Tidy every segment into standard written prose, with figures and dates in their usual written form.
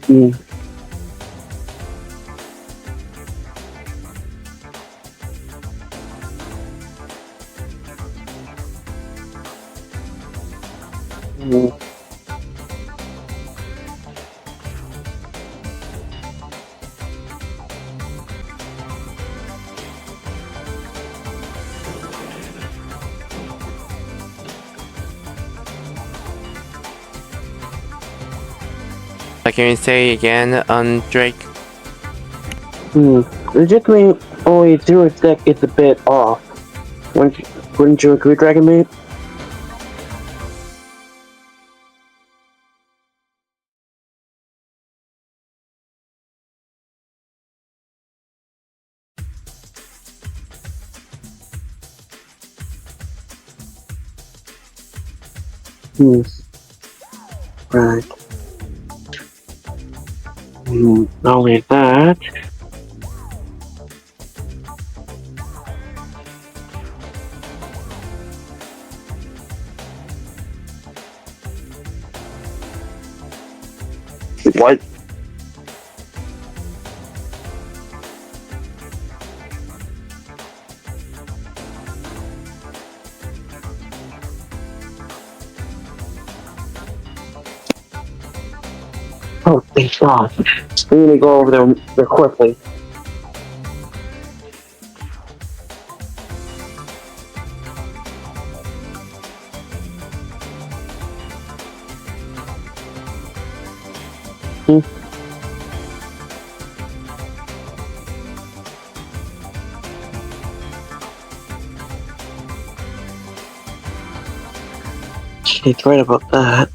Mm. Mm. Can you say again on Drake? Legitimately, only Zero's deck is a bit off. Wouldn't you agree, Dragonmate? Hmm. Right. Not only that. What? Oh, thank God. We need to go over there quickly. Hmm. She's right about that.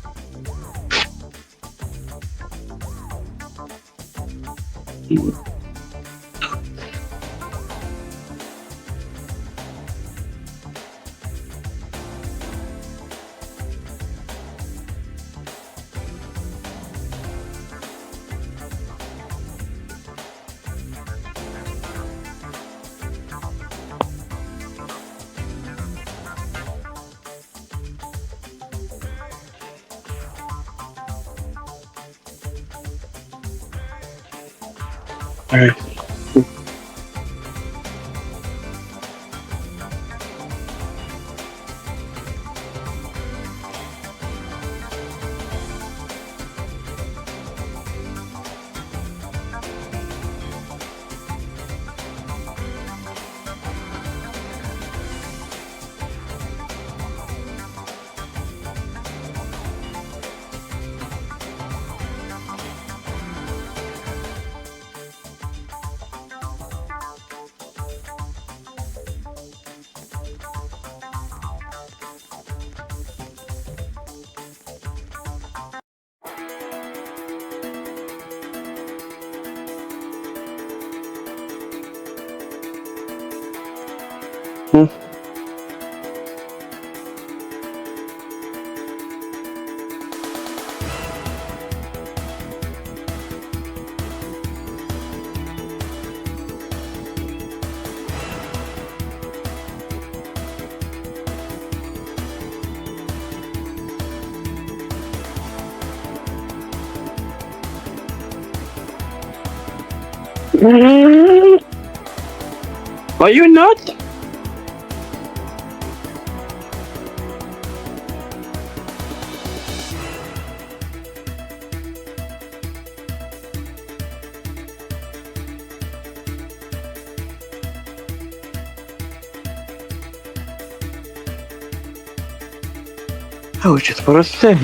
Alright. Hmm. Are you nuts? I was just about to say.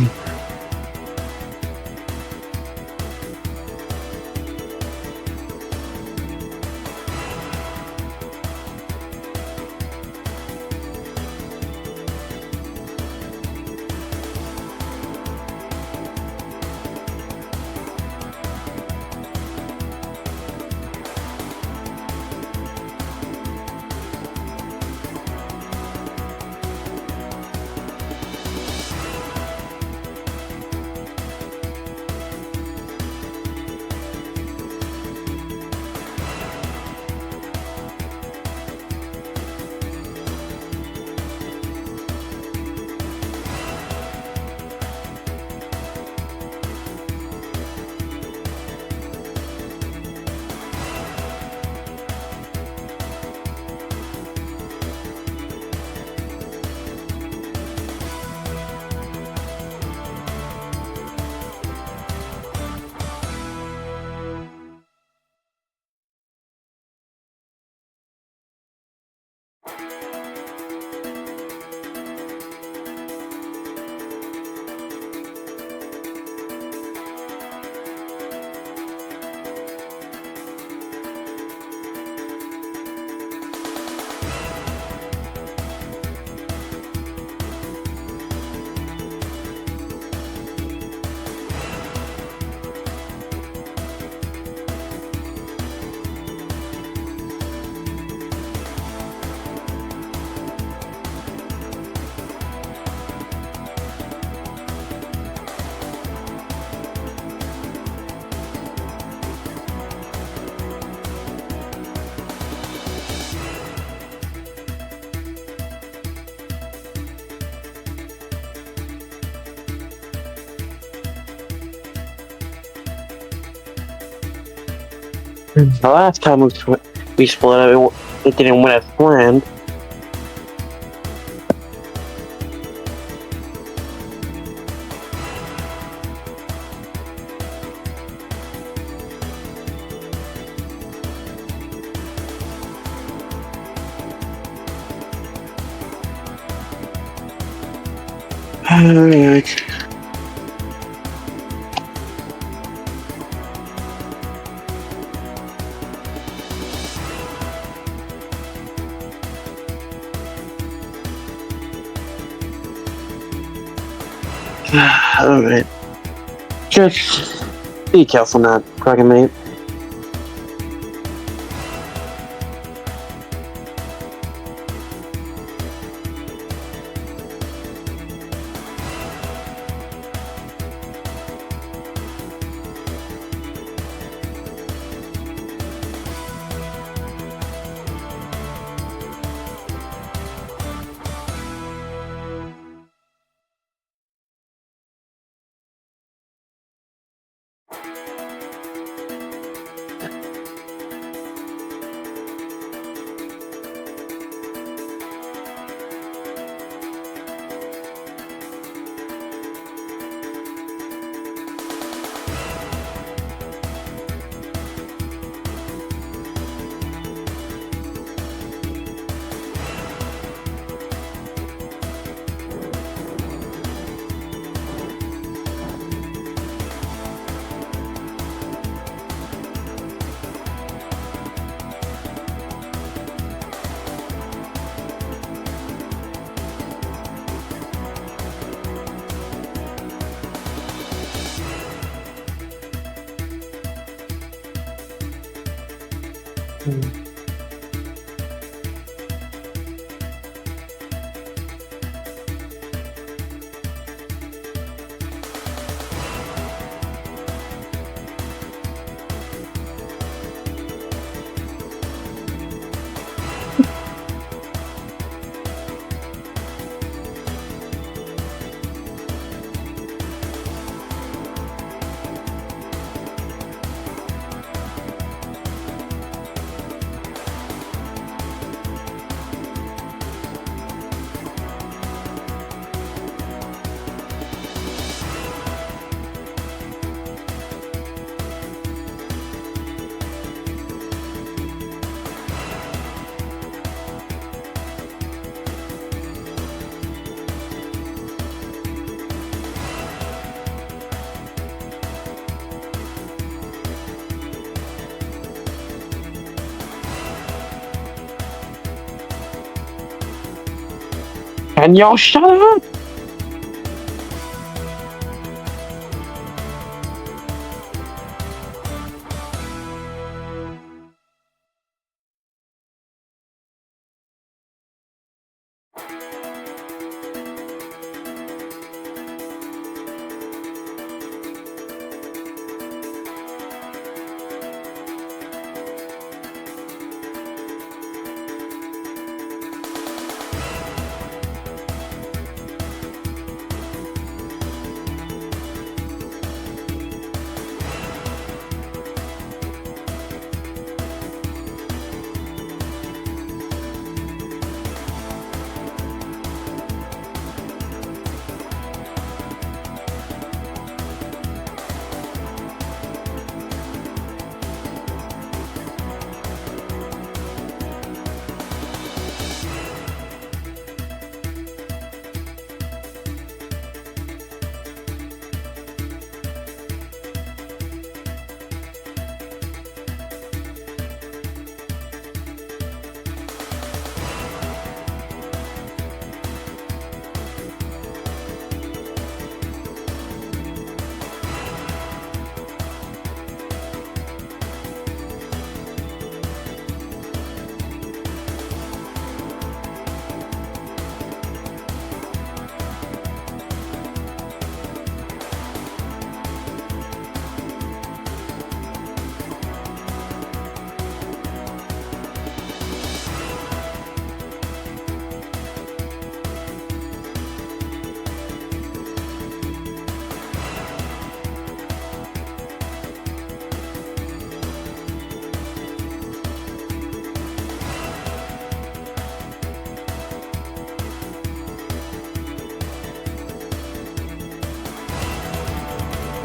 The last time we split up, it didn't went as planned. Alright. Alright. Just be careful now, Dragonmate. Can y'all shut up?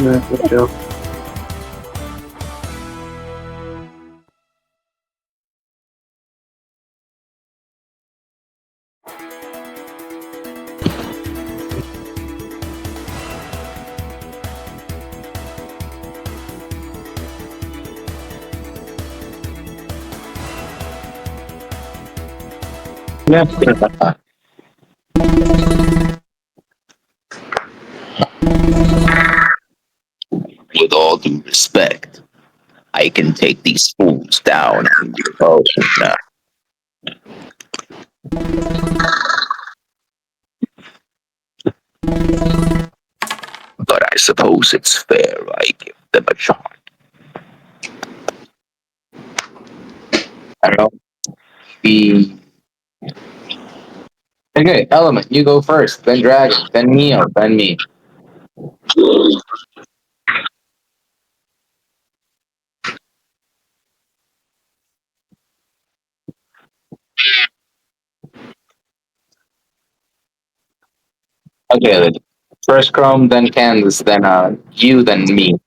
Yeah, good job. Yeah. With all due respect, I can take these fools down on your own. But I suppose it's fair I give them a shot. I don't know. Be okay. Element, you go first. Then Dragon. Then Neo. Then me. Okay. Then first Chrome. Then Candice. Then you. Then me.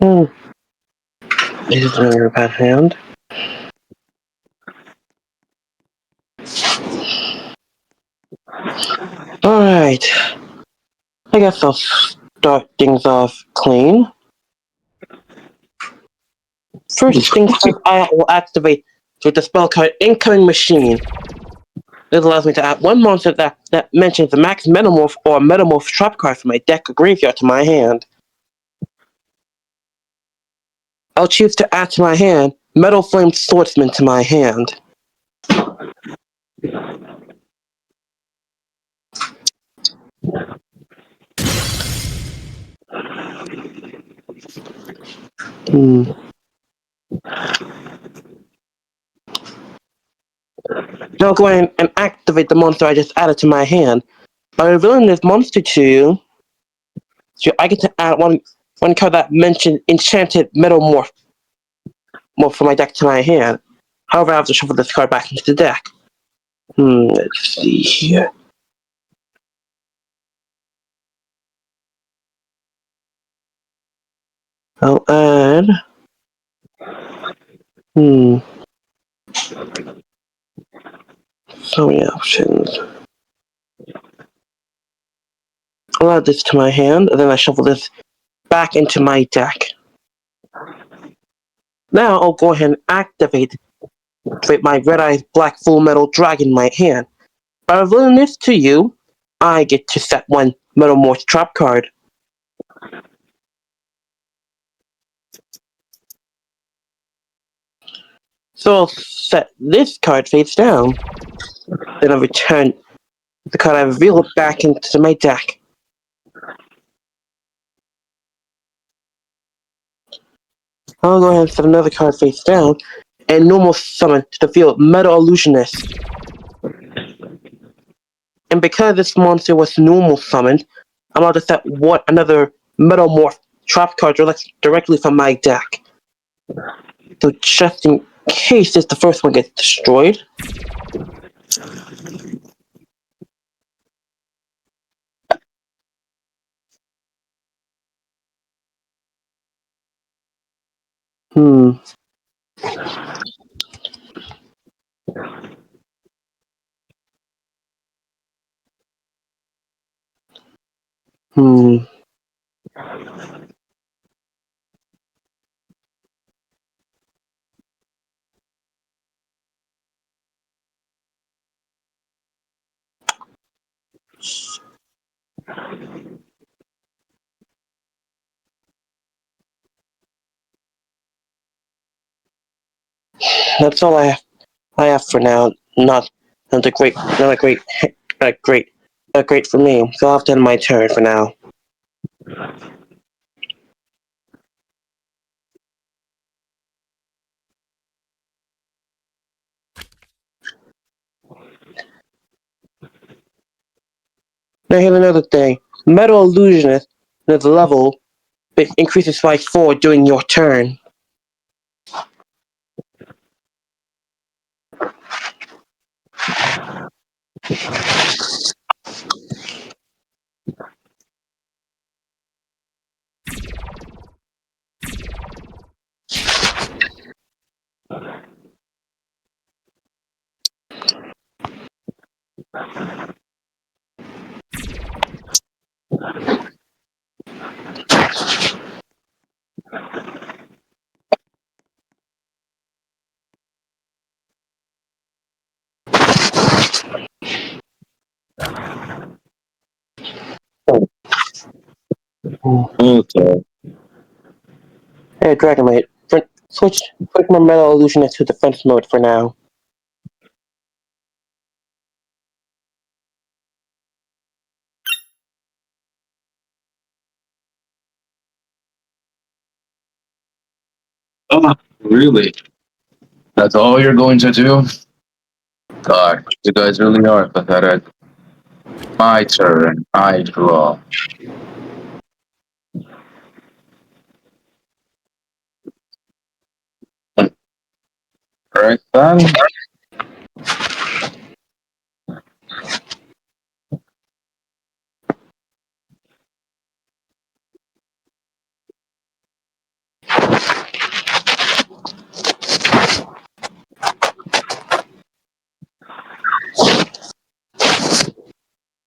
Hmm. This is another bad hand. Alright. I guess I'll start things off clean. First things first, I will activate with the spell card Incoming Machine. This allows me to add one monster that mentions the max Metamorph or Metamorph trap card from my deck or graveyard to my hand. I'll choose to add to my hand Metal Flame Swordsman to my hand. Now I'll go ahead and activate the monster I just added to my hand. By revealing this monster to you, so I get to add one card that mentioned Enchanted Metamorph from my deck to my hand. However, I have to shuffle this card back into the deck. Let's see here. I'll add. So many options. I'll add this to my hand, and then I shuffle this back into my deck. Now I'll go ahead and activate my Red Eyes Black Full Metal Dragon in my hand. By revealing this to you, I get to set one Metal Morph trap card. So I'll set this card face down. Then I'll return the card I revealed back into my deck. I'll go ahead and set another card face down and normal summon to the field Metal Illusionist. And because this monster was normal summoned, I'm allowed to set another Metal Morph trap card directly from my deck. So just in case the first one gets destroyed. Hmm. That's all I have for now. Not a great for me. So I'll have to end my turn for now. Now here's another thing. Metal Illusionist, the level increases by 4 during your turn. Okay. Hey, Dragonmate, switch my metal illusionist to defense mode for now. Oh, really? That's all you're going to do? God, you guys really are pathetic. My turn. I draw. Alright then.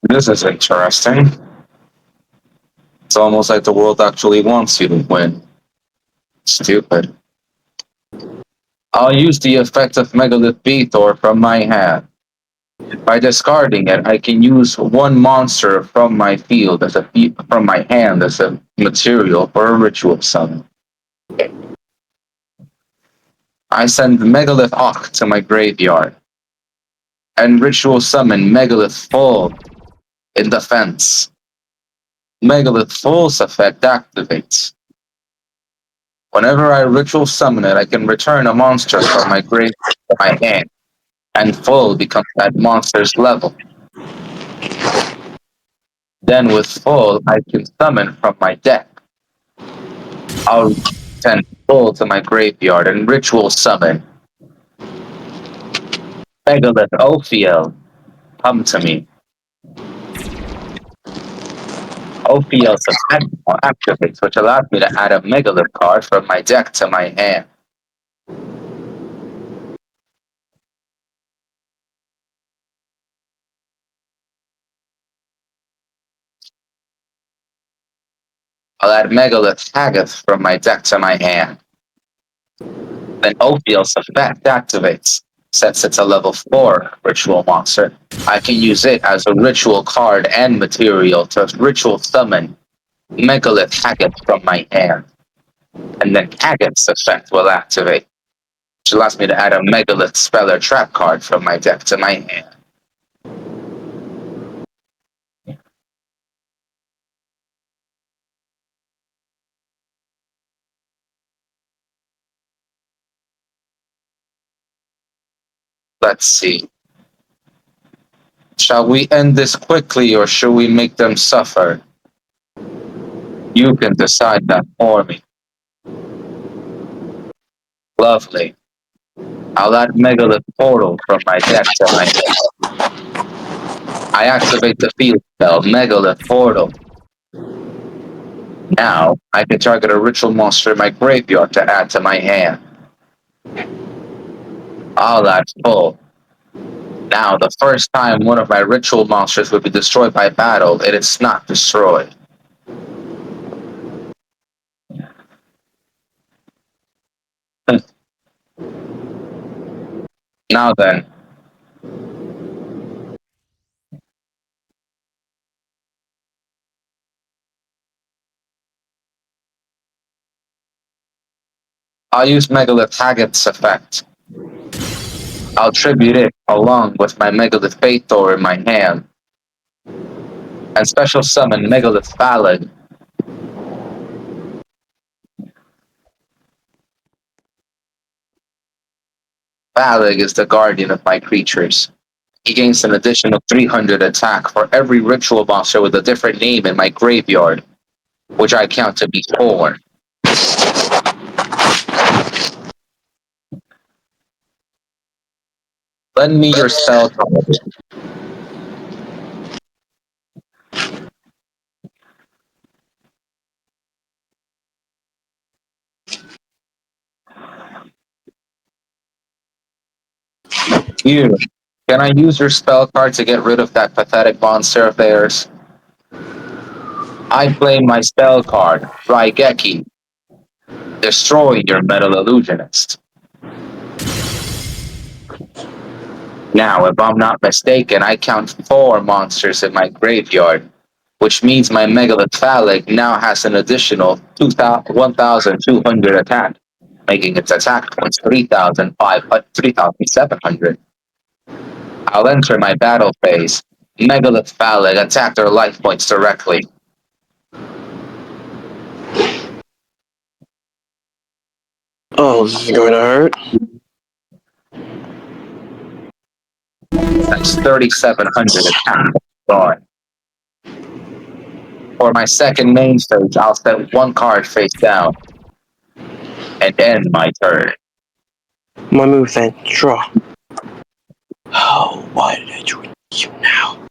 This is interesting. It's almost like the world actually wants you to win. Stupid. I'll use the effect of Megalith Beathor from my hand. By discarding it, I can use one monster from my field from my hand as a material for a ritual summon. I send Megalith Ock to my graveyard and ritual summon Megalith Full in defense. Megalith Full's effect activates. Whenever I ritual summon it, I can return a monster from my grave to my hand, and Full becomes that monster's level. Then with Full, I can summon from my deck. I'll send Full to my graveyard and ritual summon Megalith Ophiel. Come to me. Ophiel's effect activates, which allows me to add a Megalith card from my deck to my hand. I'll add Megalith Haggoth from my deck to my hand. Then Ophiel's effect activates. Since it's a level 4 ritual monster, I can use it as a ritual card and material to ritual summon Megalith Haggoth from my hand. And then Haggoth's effect will activate, which allows me to add a Megalith spell or trap card from my deck to my hand. Let's see. Shall we end this quickly or should we make them suffer? You can decide that for me. Lovely. I'll add Megalith Portal from my deck to my hand. I activate the field spell, Megalith Portal. Now, I can target a ritual monster in my graveyard to add to my hand. I'll add Full. Now, the first time one of my ritual monsters would be destroyed by battle, it is not destroyed. Now then, I'll use Megalith Haggoth's effect. I'll tribute it along with my Megalith Phaethor in my hand, and special summon Megalith Phalid. Phalid is the guardian of my creatures. He gains an additional 300 attack for every ritual monster with a different name in my graveyard, which I count to be 4. Lend me your spell card. Here, can I use your spell card to get rid of that pathetic monster of theirs? I play my spell card, Raigeki. Destroy your metal illusionist. Now, if I'm not mistaken, I count 4 monsters in my graveyard, which means my Megalith Phallic now has an additional 1,200 attack, making its attack points 3,700. I'll enter my battle phase. Megalith Phallic attack their life points directly. Oh, this is going to hurt. That's 3,700 attack. Gone. For my second main stage, I'll set 1 card face down and end my turn. My move then, draw. Oh, why did I join you now?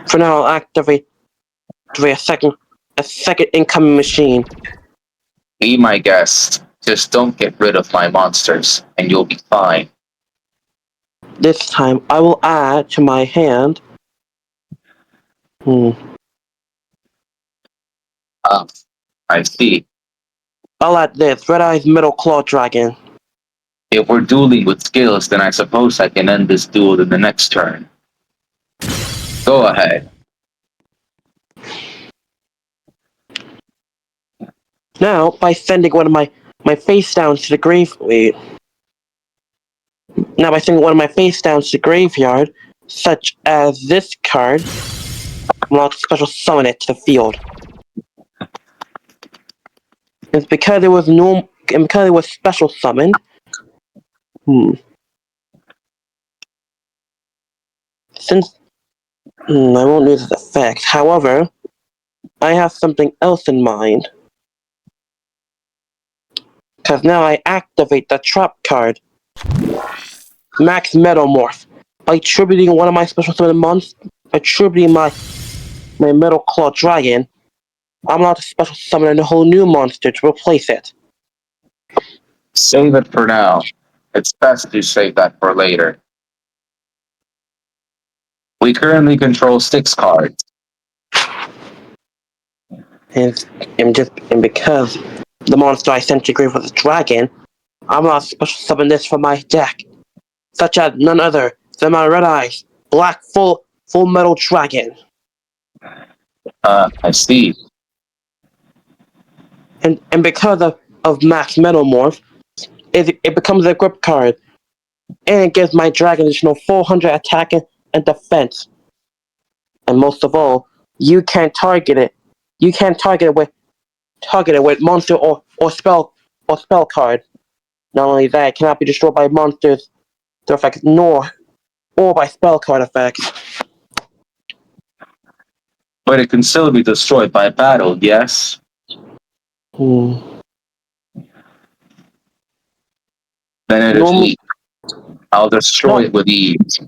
For now, I'll activate a second incoming machine. Be my guest. Just don't get rid of my monsters, and you'll be fine. This time, I will add to my hand. I see. I'll add this Red Eye's Metal Claw Dragon. If we're dueling with skills, then I suppose I can end this duel in the next turn. Go ahead. Now, by sending one of my face downs to the grave. Wait. Now, by sending one of my face downs to the graveyard, such as this card, I'm allowed to special summon it to the field. It's because it was special summoned. Since I won't use its effect. However, I have something else in mind. Because now I activate the trap card, Max Metamorph, by attributing one of my special summon monsters, attributing my Metal Claw Dragon. I'm allowed to special summon a whole new monster to replace it. Save it for now. It's best to save that for later. We currently control 6 cards. And because the monster I sent to grave was a dragon, I'm allowed to special summon this from my deck, such as none other than my Red Eyes Black Full Metal Dragon. I see. And because of Max Metamorph, it becomes a grip card, and it gives my dragon additional 400 attack and defense. And most of all, you can't target it. You can't target it with monster or spell card. Not only that, it cannot be destroyed by monsters, their effects, or by spell card effects. But it can still be destroyed by battle, yes? Then it is weak. I'll destroy it with ease.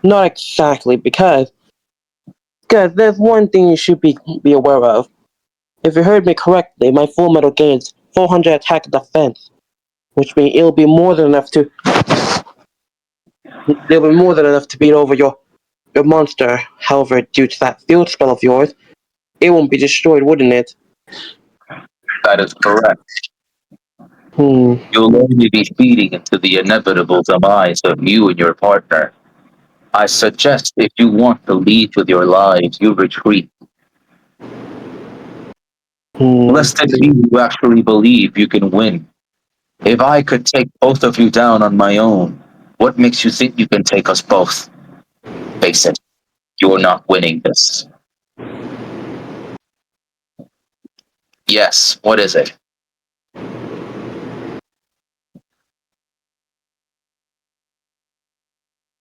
Not exactly, because there's one thing you should be aware of. If you heard me correctly, my full metal gains 400 attack and defense, which means it'll be more than enough to beat over your monster. However, due to that field spell of yours, it won't be destroyed, wouldn't it? That is correct. You'll only be feeding into the inevitable demise of you and your partner. I suggest if you want to lead with your lives, you retreat. Lest it be you actually believe you can win. If I could take both of you down on my own, what makes you think you can take us both? Face it, you're not winning this. Yes, what is it?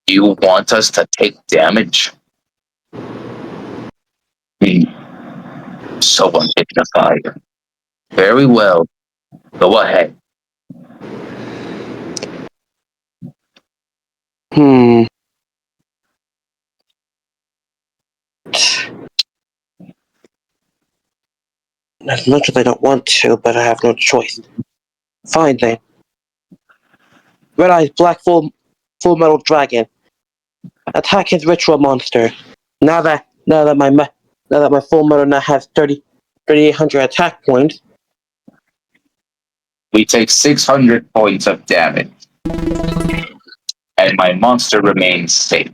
You want us to take damage? So undignified. Very well. Go ahead. As much as I don't want to, but I have no choice. Fine then. Red Eyes Black Full Metal Dragon. Attack his ritual monster. Now that my Full Metal now has 3,800 attack points. We take 600 points of damage, and my monster remains safe.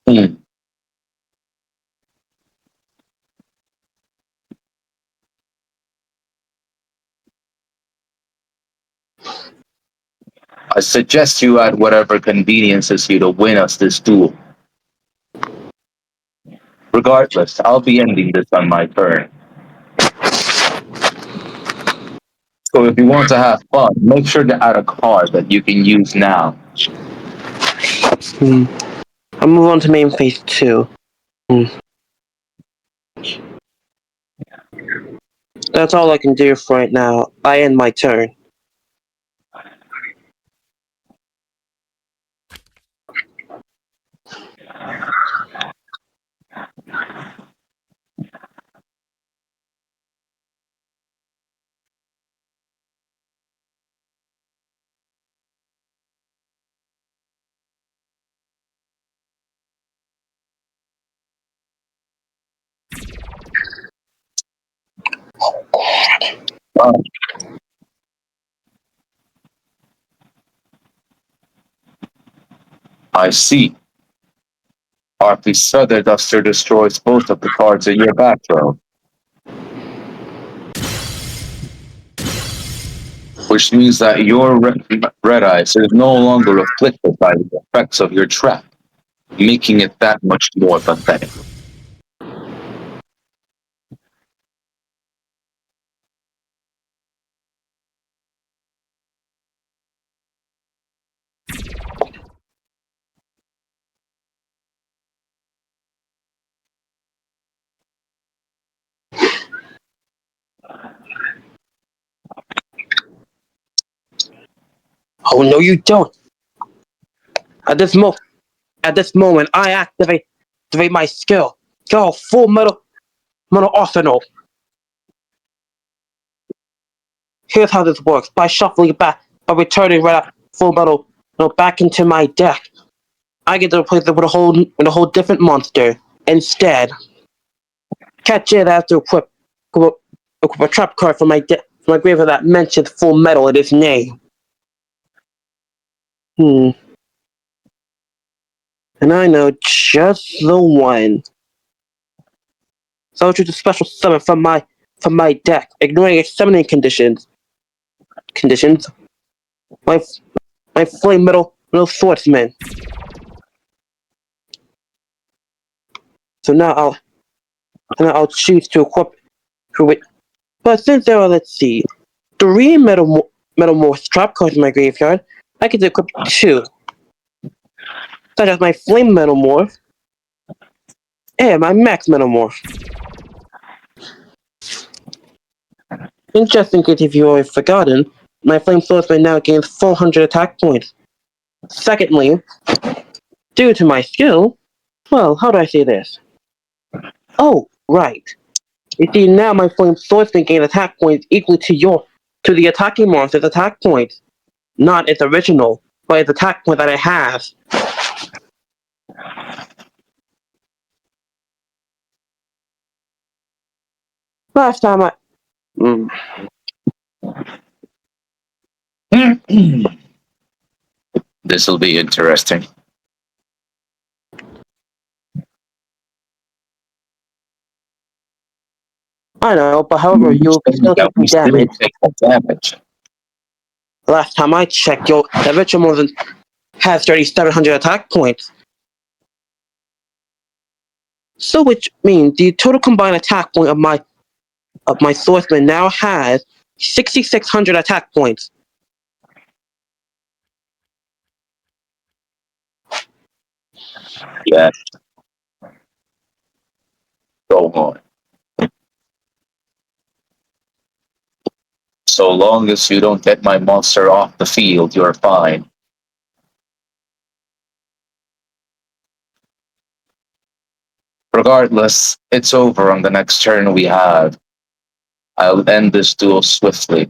Hmm. I suggest you add whatever conveniences you to win us this duel. Regardless, I'll be ending this on my turn. So if you want to have fun, make sure to add a card that you can use now. I'll move on to main phase 2. That's all I can do for right now. I end my turn. I see. Arpy's Feather Duster destroys both of the cards in your back row. Which means that your red eyes is no longer afflicted by the effects of your trap, making it that much more pathetic. Oh no, you don't. At this moment, I activate my skill. Go full metal arsenal. Here's how this works: by shuffling back, by returning full metal back into my deck, I get to replace it with a whole different monster. Instead, catch it after equip a trap card from my graveyard that mentions full metal in its name. And I know just the one. So I'll choose a special summon from my deck, ignoring its summoning conditions. My flame metal swordsman. So now I'll choose to equip it. But since there are, let's see, 3 metamorph trap cards in my graveyard, I can equip 2, such as my flame metamorph and my max metamorph. And just in case if you already forgotten, my flame swordsman now gains 400 attack points. Secondly, due to my skill, well, how do I say this? Oh, right. You see, now my flame swordsman gains attack points equal to the attacking monster's attack points. Not its original, but its attack point that it has. Last time This'll be interesting. I know, but however, you'll be still taking damage. Damage. Last time I checked, the original monster has 3,700 attack points. So which means the total combined attack point of my swordsman now has 6,600 attack points. Yeah. Go on. So long as you don't get my monster off the field, you're fine. Regardless, it's over on the next turn we have. I'll end this duel swiftly.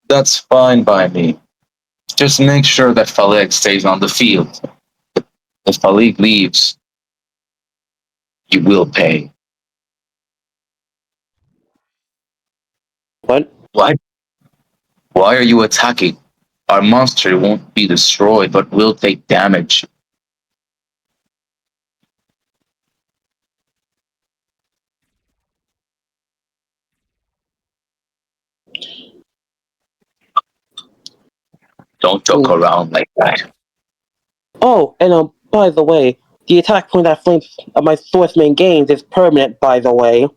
That's fine by me. Just make sure that Faleg stays on the field. If Faleg leaves, you will pay. What? What? Why are you attacking? Our monster won't be destroyed, but will take damage. Don't joke around like that. Oh, and by the way, the attack point that flames of my swordsman gains is permanent, by the way.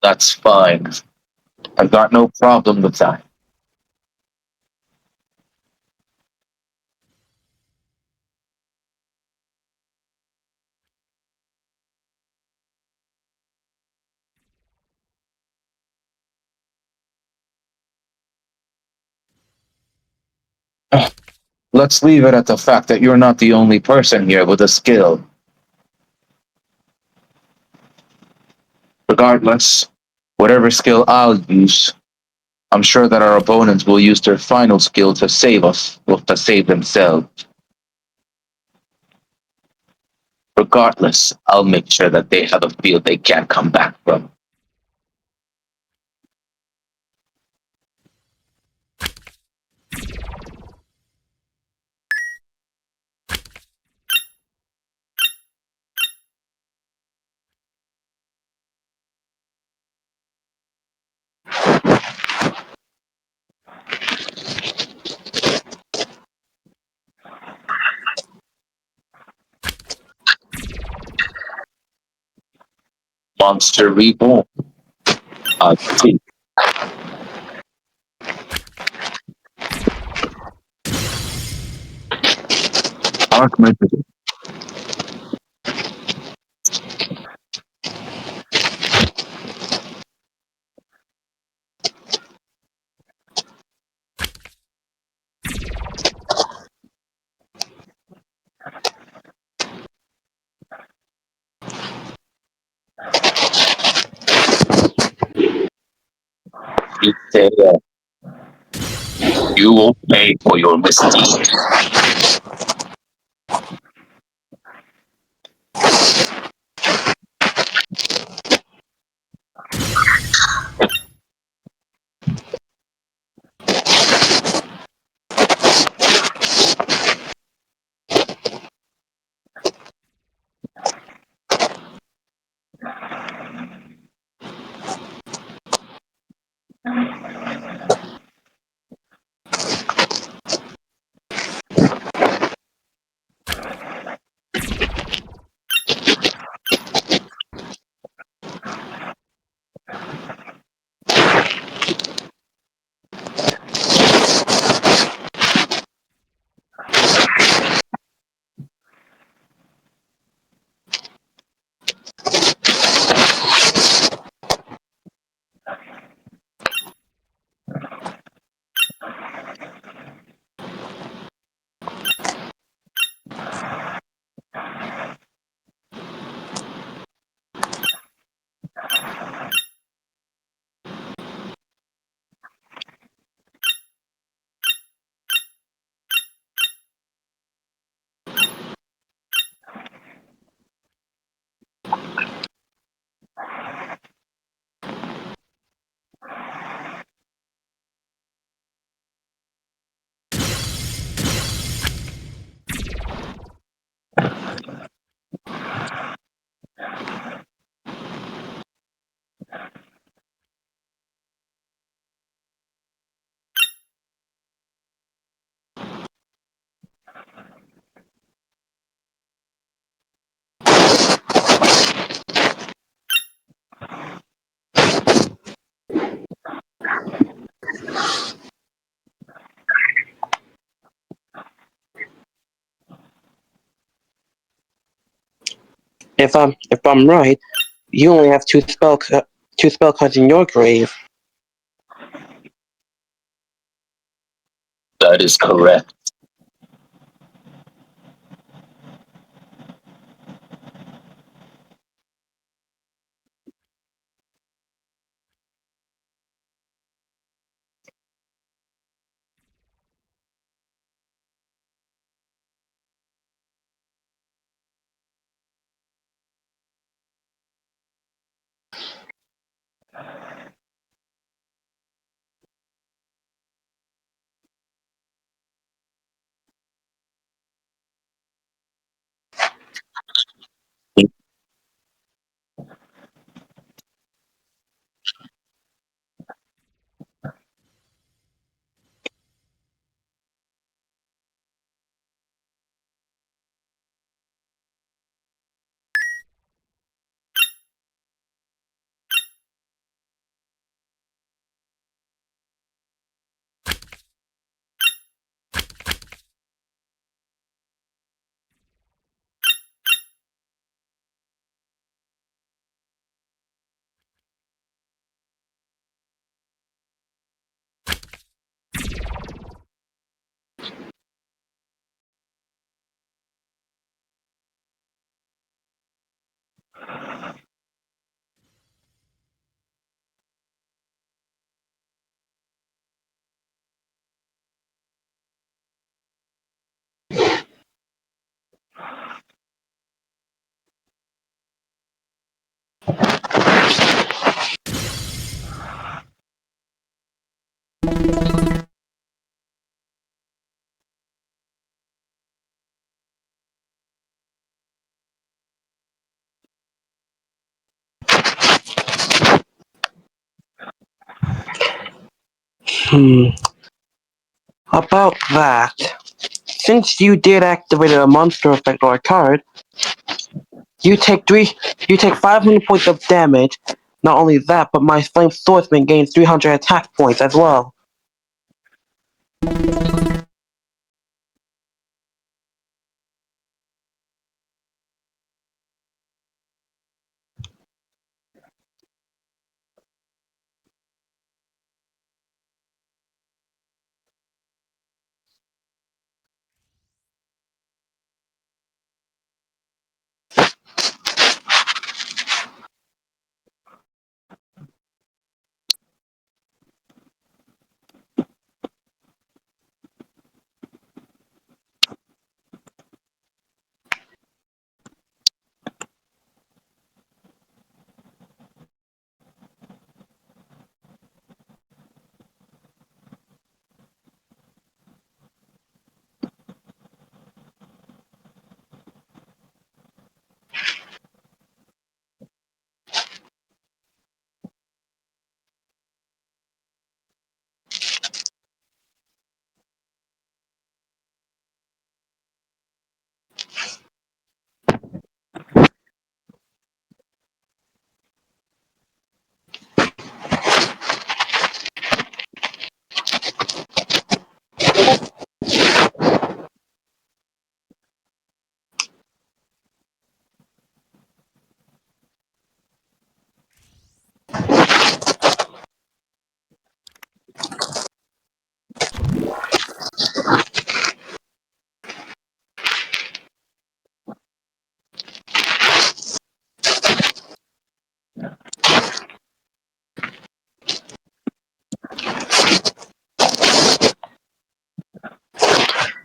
That's fine. I've got no problem with that. Let's leave it at the fact that you're not the only person here with a skill. Regardless, whatever skill I'll use, I'm sure that our opponents will use their final skill to save us, or to save themselves. Regardless, I'll make sure that they have a field they can't come back from. Monster Reborn. See. Archfiend. You will pay for your misdeeds. If I'm right, you only have two spell cards in your grave. That is correct. Hmm. About that, since you did activate a monster effect or a card, you take 500 points of damage. Not only that, but my flame swordsman gains 300 attack points as well.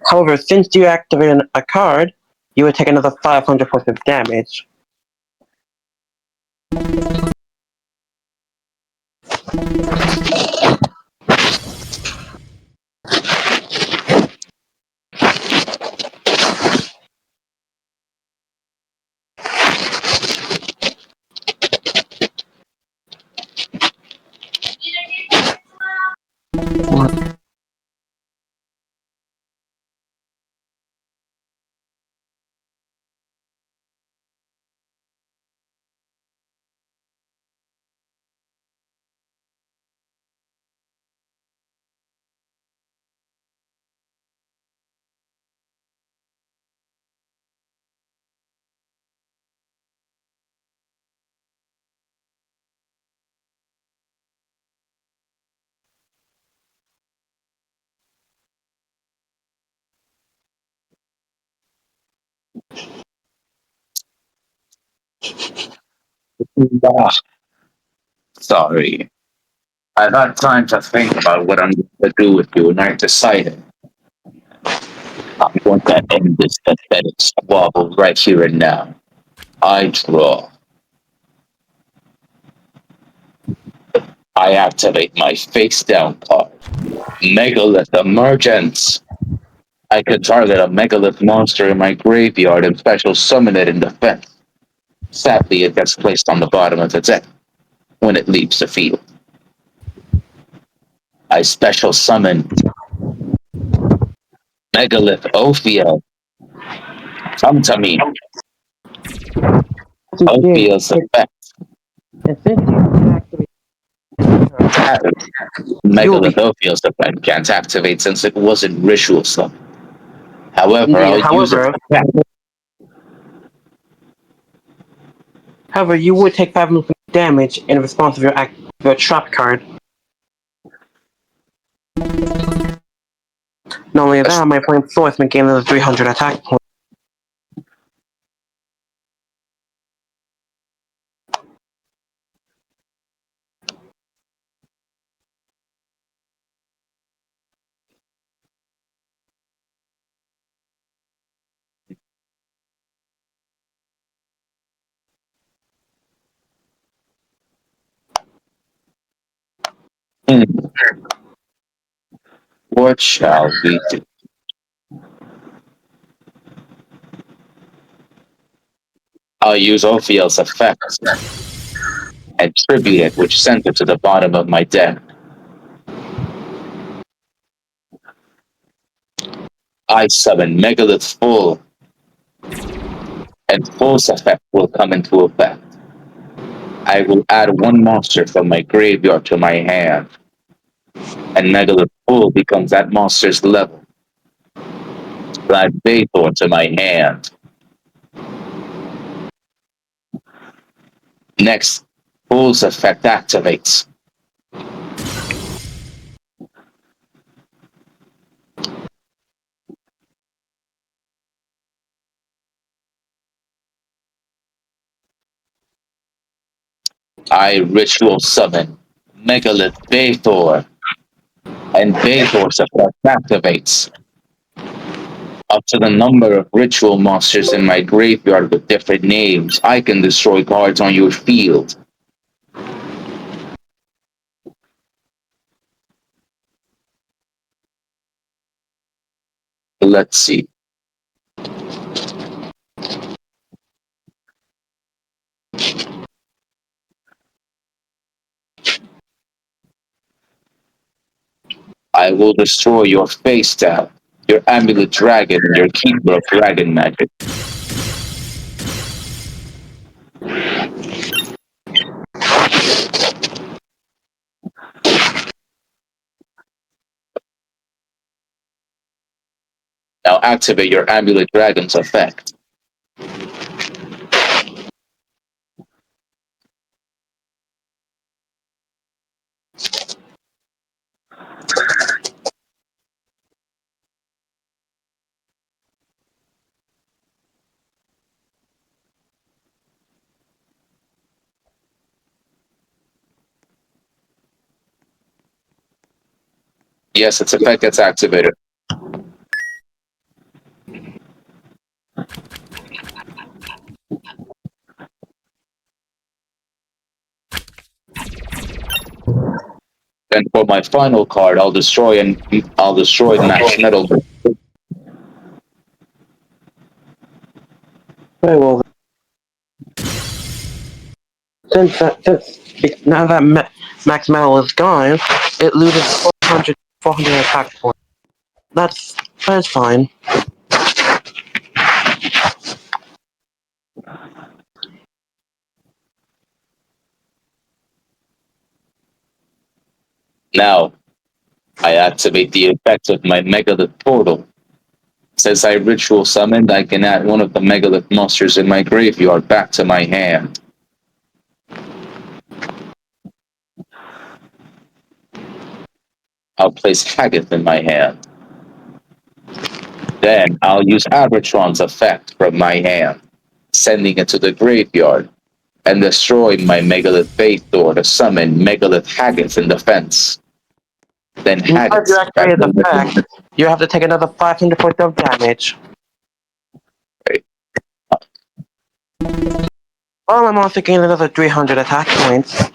However, since you activated a card, you would take another 500 points of damage. Ah, sorry. I've had time to think about what I'm going to do with you, and I decided I'm going to end this pathetic squabble right here and now. I draw. I activate my face down card. Megalith Emergence. I can target a Megalith monster in my graveyard and special summon it in defense. Sadly, it gets placed on the bottom of the deck when it leaves the field. I special summon Megalith Ophiel. Come to me. Ophiel's effect. And since you activate you'll Megalith be Ophiel's effect can't activate since it wasn't ritual stuff. However, yeah, I'll use it. however, you would take 5 minutes damage in response to your trap card. Not only that, my flame swordsman gained another 300 attack points. What shall we do? I'll use Ophiel's effect and tribute it, which sends it to the bottom of my deck. I summon Megalith Full, and Full's effect will come into effect. I will add one monster from my graveyard to my hand, and Megalith Full becomes that monster's level. Add Bathor to my hand. Next, Full's effect activates. I ritual summon Megalith Bathor, and Bathor's effect activates. Up to the number of ritual monsters in my graveyard with different names, I can destroy cards on your field. Let's see. I will destroy your face down, your amulet dragon, and your keeper of dragon magic. Now activate your amulet dragon's effect. Yes, its effect gets activated. And for my final card, I'll destroy Max Metal. Very well. Now that Max Metal is gone, it loses 400 attack points. That's fine. Now, I activate the effect of my Megalith portal. Since I ritual summoned, I can add one of the Megalith monsters in my graveyard back to my hand. I'll place Haggoth in my hand. Then I'll use Arbitron's effect from my hand, sending it to the graveyard, and destroy my Megalith Bathor to summon Megalith Haggith in defense. Then If Haggith you activate the effect, you have to take another 500 points of damage. Well, I'm also getting another 300 attack points.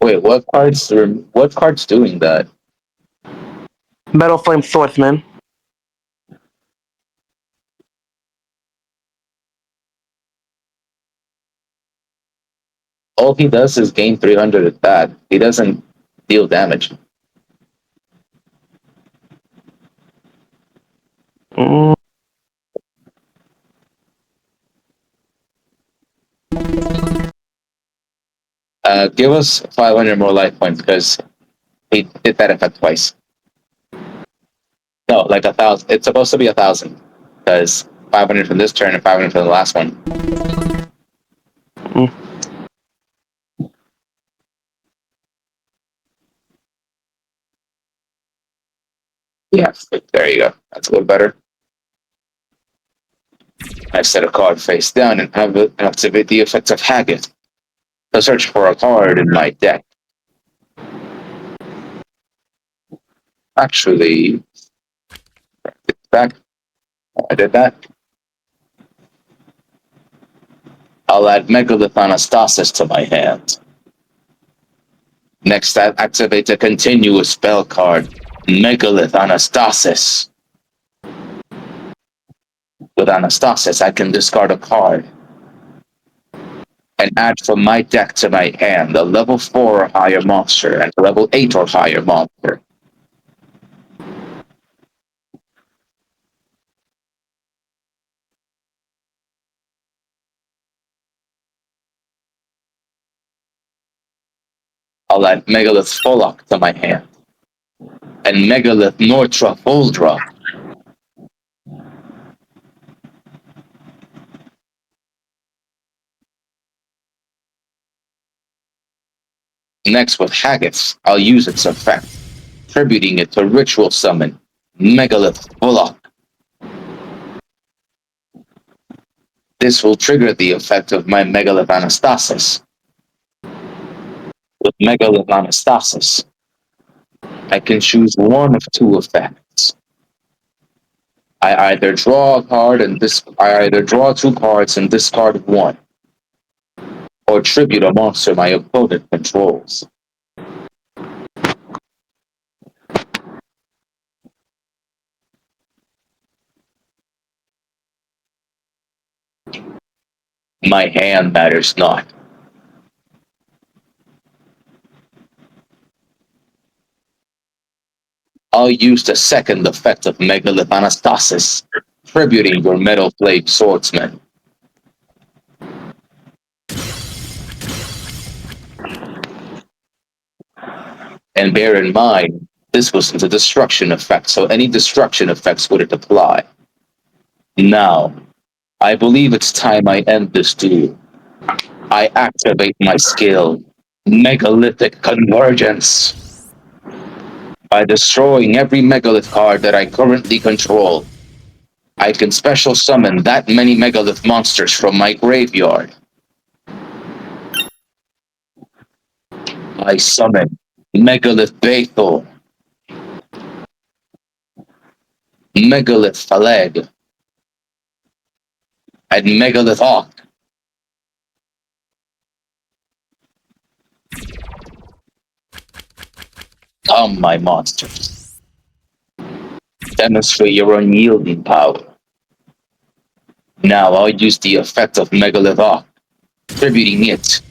Wait, what card's doing that? Metal Flame Swordsman. All he does is gain 300 attack. He doesn't deal damage. Mm. Give us 500 more life points because he did that effect twice. No, like 1,000. It's supposed to be 1,000 because 500 from this turn and 500 from the last one. Mm. Yes, there you go. That's a little better. I set a card face down and have it activate the effect of Haggith to search for a card in my deck. Actually, back. I did that. I'll add Megalith Anastasis to my hand. Next, I activate a continuous spell card, Megalith Anastasis. With Anastasis, I can discard a card and add from my deck to my hand a level 4 or higher monster and a level 8 or higher monster. I'll add Megalith Folok to my hand and Megalith Nortra Foldra. Next, with Haggith, I'll use its effect, tributing it to ritual summon Megalith Folok. This will trigger the effect of my Megalith Anastasis. With Megalith Anastasis, I can choose one of two effects. I either draw two cards and discard one, or tribute a monster my opponent controls. My hand matters not. I'll use the second effect of Megalith Anastasis, tributing your Metal Flame Swordsman. And bear in mind, this was the destruction effect, so any destruction effects wouldn't apply. Now, I believe it's time I end this duel. I activate my skill, Megalithic Convergence. By destroying every Megalith card that I currently control, I can special summon that many Megalith monsters from my graveyard. I summon Megalith Bathor, Megalith Phaleg, and Megalith Hawk. Come, my monsters. Demonstrate your unyielding power. Now I'll use the effect of Megalith Hawk, tributing it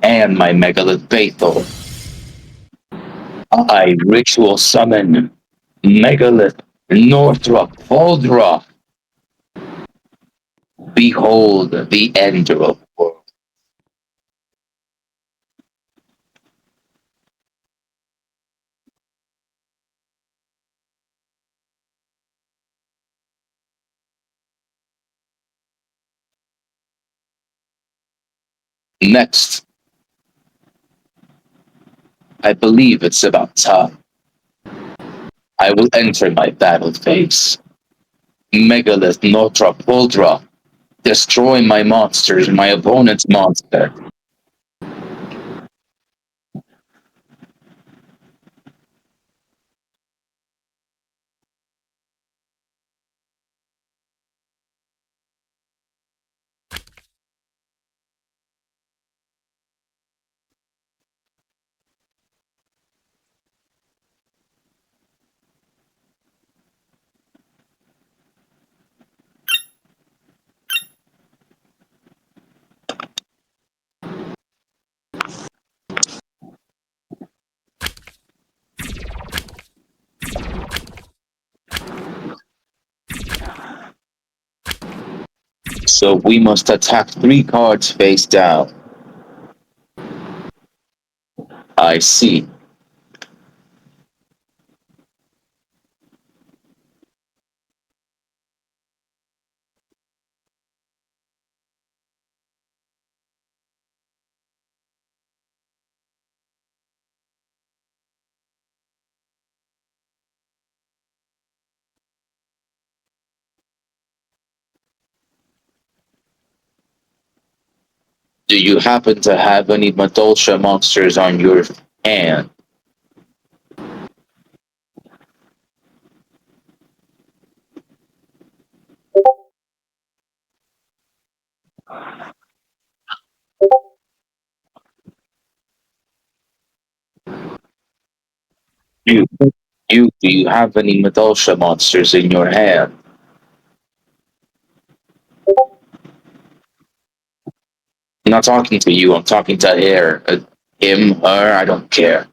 and my Megalith Bathor. I ritual summon Megalith Northrop Foldra. Behold the ender of world. Next, I believe it's about time. I will enter my battle phase. Megalith Northrop Foldra Destroy my monsters, my opponent's monster. So we must attack 3 cards face down. I see. Do you happen to have any Madolsha monsters on your hand? You, do you have any Madolsha monsters in your hand? I'm not talking to you, I'm talking to her. Him, her, I don't care.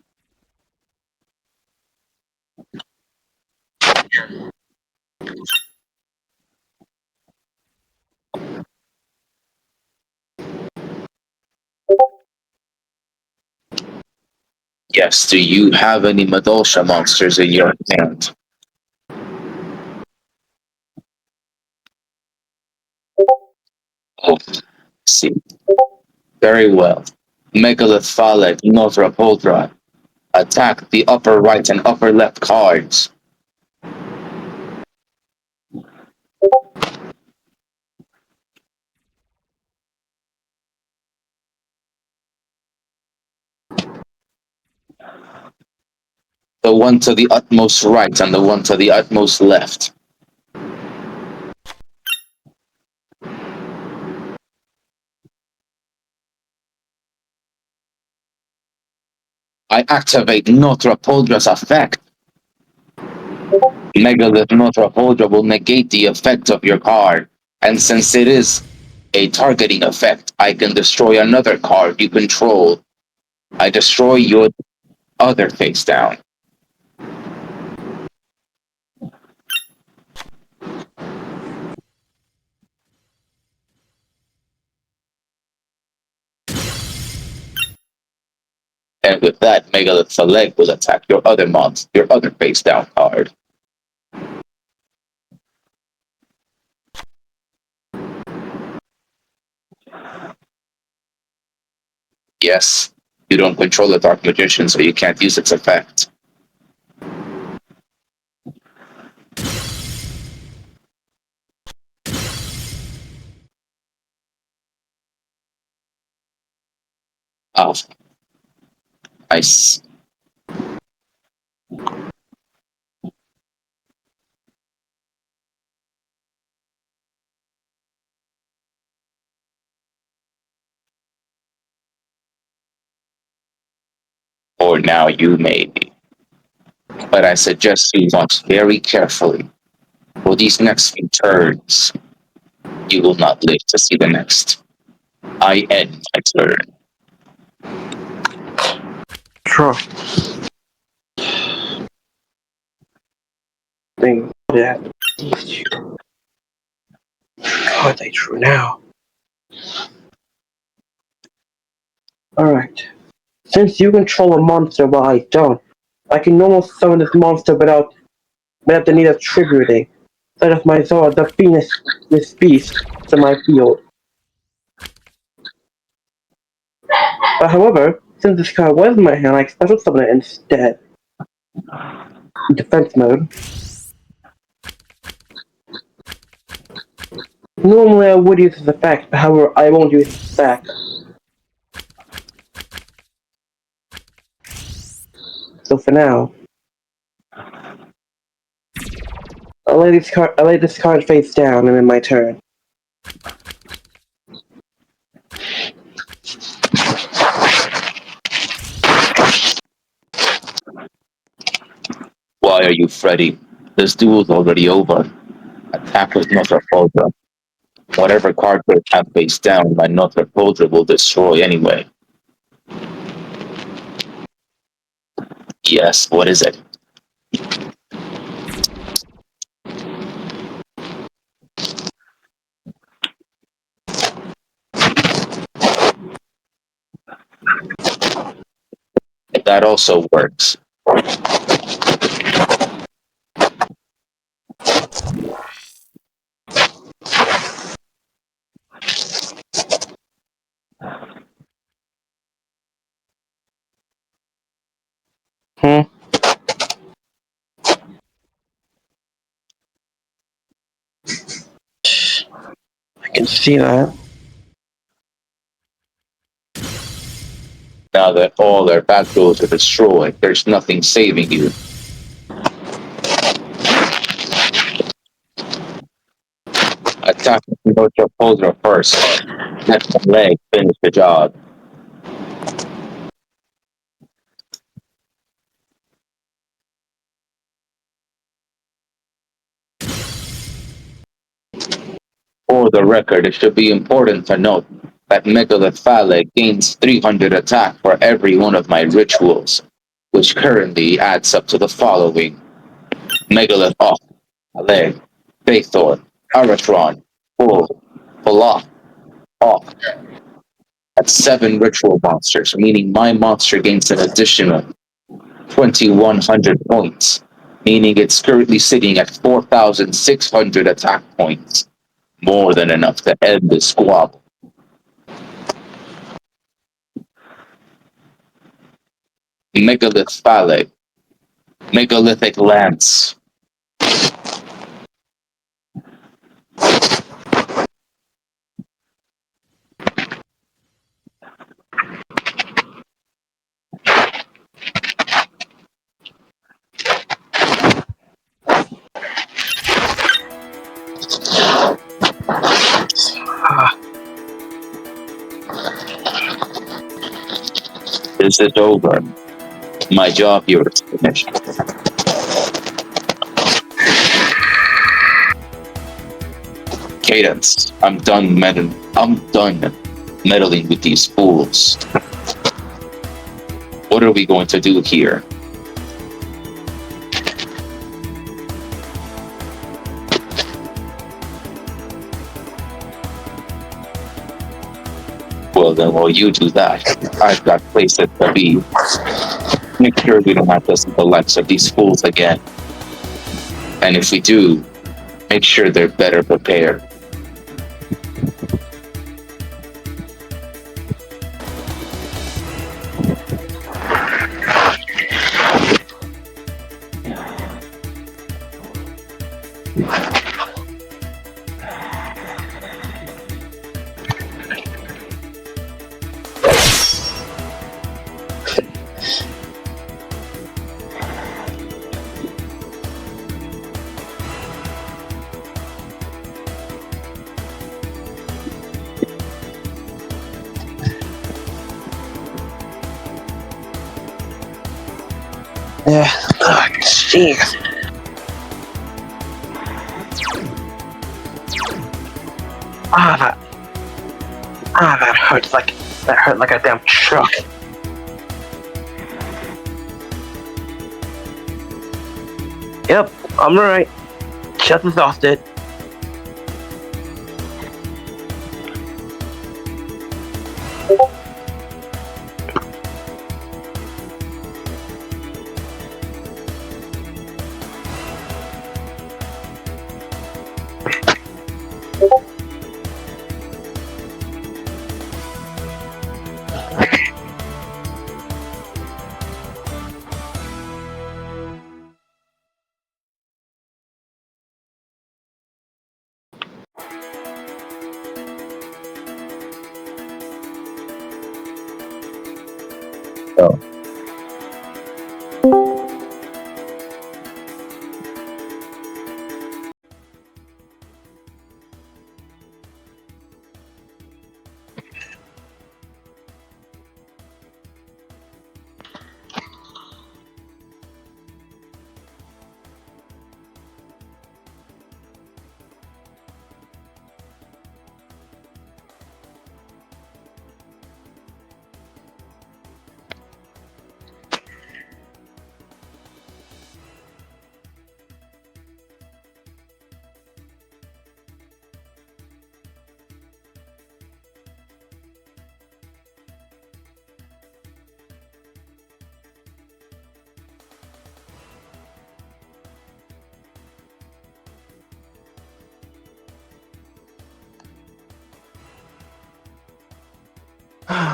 Yes, do you have any Madolsha monsters in your hand? Oh, see. Very well. Megalith Phallic, Nothra Poldra. Attack the upper right and upper left cards. The one to the utmost right and the one to the utmost left. I activate Nothra Poldra's effect. Megalith Nothra Poldra will negate the effect of your card, and since it is a targeting effect, I can destroy another card you control. I destroy your other face down. And with that, Megalith Phallic will attack your other monster, your other face down card. Yes, you don't control the Dark Magician, so you can't use its effect. Oh, nice. Or now you may be. But I suggest you watch very carefully. For these next few turns, you will not live to see the next. I end my turn. Sure. Thing that these two. How are they true now? Alright. Since you control a monster while I don't, I can almost summon this monster without the need of tributing. Set of my sword, the Venus this beast to my field. But however, since this card was in my hand, I special summon it instead. In defense mode. Normally I would use this effect, however, I won't use this effect. So for now, I lay this card face down, and then my turn. Why are you fretting? This duel's already over. Attack with Notre Poldra. Whatever card you have face down, my Notre Poldra will destroy anyway. Yes, what is it? That also works. Hmm? I can see that. Now that all their back doors are destroyed, there's nothing saving you. Attack with Notre Poldra first. Let the leg finish the job. For the record, it should be important to note that Megalith Phale gains 300 attack for every one of my rituals, which currently adds up to the following: Megalith off, Phale, Faithor, Aratron, Full, Falak, off. That's 7 ritual monsters, meaning my monster gains an additional 2,100 points, meaning it's currently sitting at 4,600 attack points. More than enough to end the squabble. Megalith Phale, Megalithic Lance. This is over. My job here is finished. Cadence, I'm done meddling with these fools. What are we going to do here? Well then, while you do that, I've got places to be. Make sure we don't have to see the likes of these fools again. And if we do, make sure they're better prepared. Yeah. Oh, jeez. That hurts that hurt like a damn truck. Yep, I'm alright. Just exhausted. So,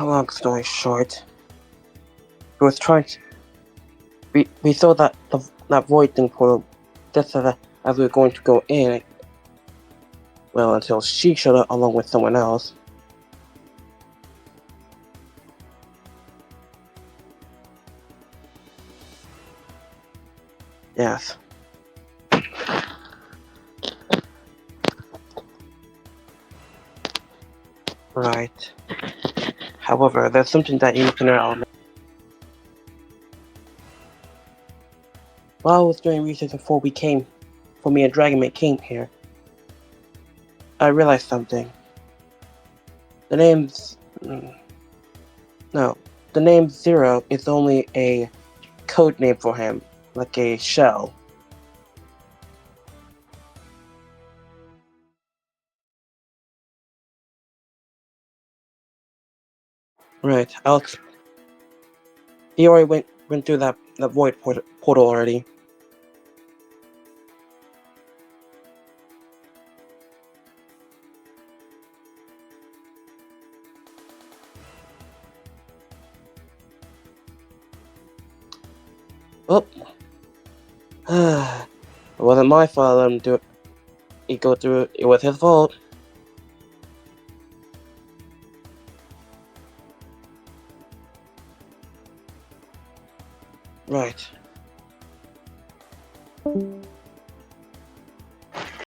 Long story short, we was trying to. We saw that void thing portal just as we were going to go in. Well, until she showed up along with someone else. Yes. Right. However, there's something that you need to know. While I was doing research before me and Dragonmate came here, I realized something. The name's... No. The name Zero is only a code name for him, like a shell. Right, Alex. He already went through that void portal already. Oh. It wasn't my fault I let him do it. He go through it. It was his fault. Right.